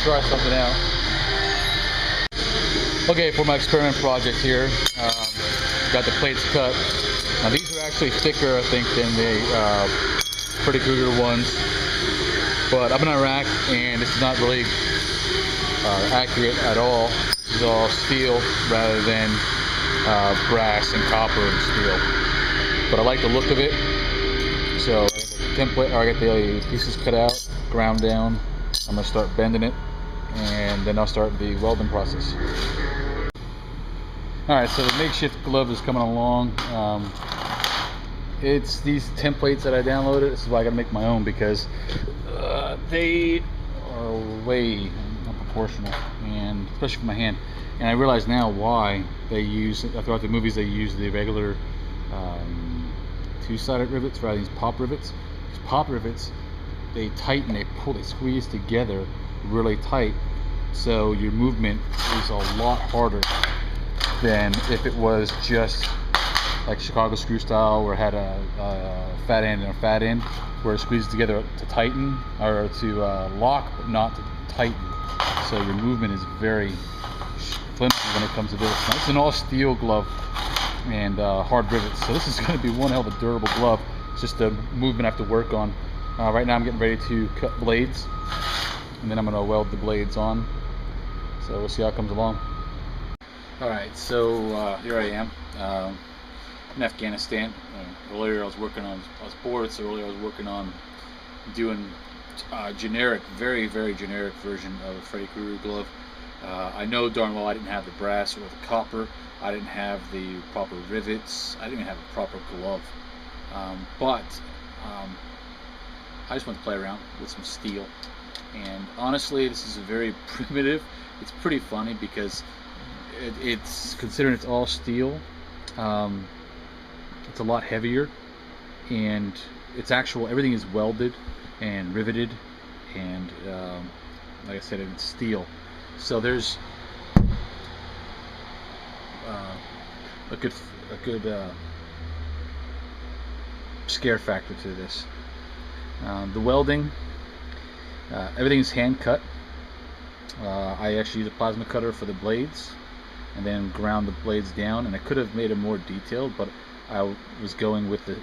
try something out. Okay, for my experiment project here, got the plates cut. Now these are actually thicker, I think, than the Freddy Krueger ones. But I'm in Iraq, and this is not really accurate at all. This is all steel rather than brass and copper and steel. But I like the look of it. So I got the template, or I got the pieces cut out, ground down. I'm gonna start bending it, and then I'll start the welding process. Alright, so the makeshift glove is coming along. It's these templates that I downloaded. This is why I gotta make my own, because they are way unproportional, and especially for my hand. And I realize now why they use, throughout the movies, they use the regular two-sided rivets rather than these pop rivets. These pop rivets, they tighten, they pull, they squeeze together really tight, so your movement is a lot harder than if it was just like Chicago screw style, where it had a fat end and a fat end, where it squeezes together to tighten, or to lock but not to tighten. So your movement is very flimsy when it comes to this. Now, it's an all steel glove and hard rivets, so this is going to be one hell of a durable glove. It's just the movement I have to work on. Right now I'm getting ready to cut blades, and then I'm going to weld the blades on. So we'll see how it comes along. Alright, so here I am in Afghanistan. Earlier I was bored, so earlier I was working on doing generic, very generic version of a Freddy Krueger glove. I know darn well I didn't have the brass or the copper. I didn't have the proper rivets. I didn't even have a proper glove. But I just want to play around with some steel. And honestly, this is a very primitive. It's pretty funny because it's considering it's all steel. It's a lot heavier, and it's actual. Everything is welded and riveted, and like I said, it's steel. So there's a good scare factor to this. The welding, everything is hand cut. I actually use a plasma cutter for the blades, and then ground the blades down. And I could have made it more detailed, but I was going with the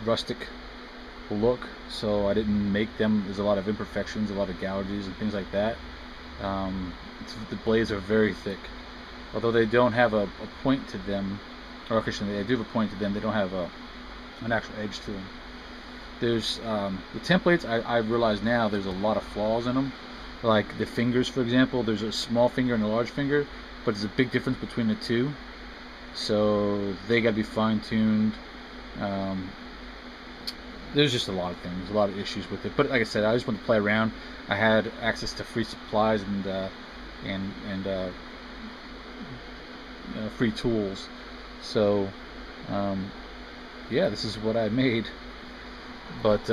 rustic look, so I didn't make them. There's a lot of imperfections, a lot of gouges and things like that. The blades are very thick, although they don't have a point to them, or actually they do have a point to them. They don't have an actual edge to them. There's the templates. I realize now there's a lot of flaws in them. Like the fingers, for example, there's a small finger and a large finger, but there's a big difference between the two, so they got to be fine-tuned. There's just a lot of things, a lot of issues with it. But like I said, I just want to play around. I had access to free supplies and free tools, so yeah, this is what I made. But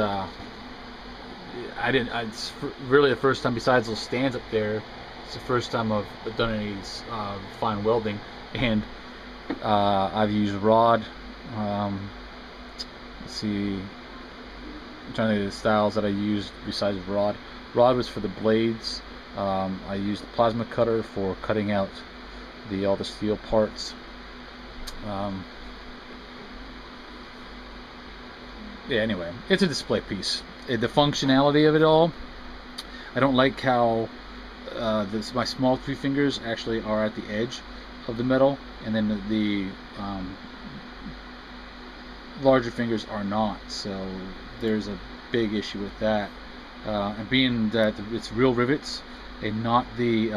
it's really the first time, besides those stands up there, it's the first time I've done any fine welding. And I've used rod. Let's see, I'm trying to think of the styles that I used besides rod. Rod was for the blades. I used the plasma cutter for cutting out all the steel parts. Yeah, anyway, it's a display piece. The functionality of it all, I don't like how my small three fingers actually are at the edge of the metal, and then the larger fingers are not. So there's a big issue with that. And being that it's real rivets and not the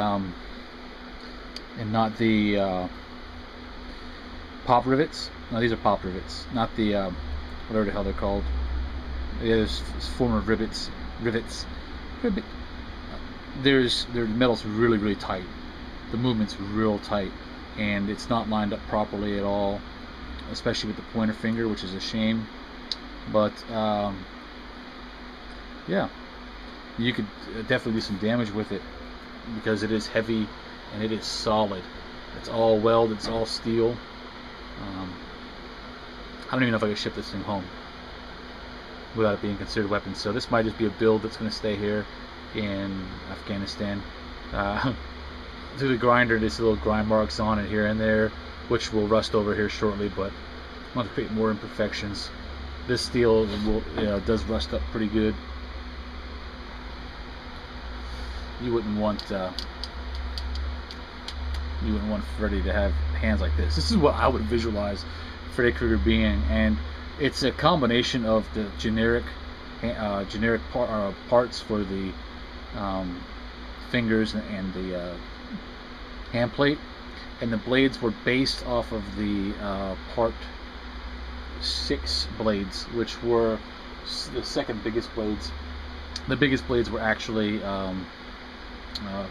pop rivets. No, these are pop rivets, not the whatever the hell they're called. Yeah, there's form of rivets. The metal's really tight. The movement's real tight, and it's not lined up properly at all, especially with the pointer finger, which is a shame. But yeah, you could definitely do some damage with it because it is heavy and it is solid. It's all weld, it's all steel. I don't even know if I can ship this thing home without it being considered a weapon. So this might just be a build that's going to stay here in Afghanistan. through the grinder. There's little grind marks on it here and there, which will rust over here shortly, but I want to create more imperfections. This steel does rust up pretty good. You wouldn't want Freddy to have hands like this. This is what I would visualize Freddy Krueger being, and it's a combination of the generic parts for the fingers and the hand plate, and the blades were based off of the Part 6 blades, which were the second biggest blades. The biggest blades were actually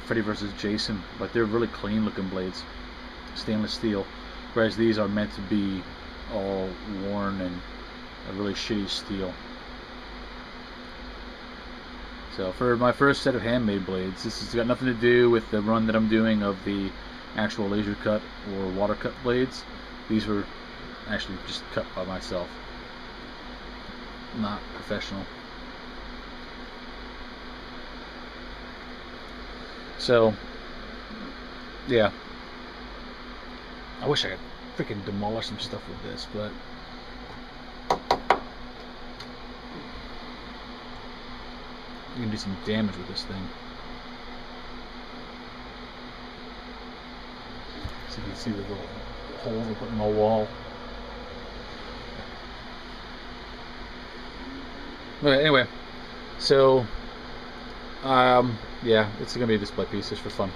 Freddy vs. Jason, but they're really clean looking blades, stainless steel, whereas these are meant to be all worn and a really shitty steel. So for my first set of handmade blades, this has got nothing to do with the run that I'm doing of the actual laser cut or water cut blades. These were actually just cut by myself, not professional. So yeah, I wish I could freaking demolish some stuff with this, but you can do some damage with this thing. So you can see the little holes I put in my wall. Okay, anyway, so yeah, it's gonna be a display piece just for fun.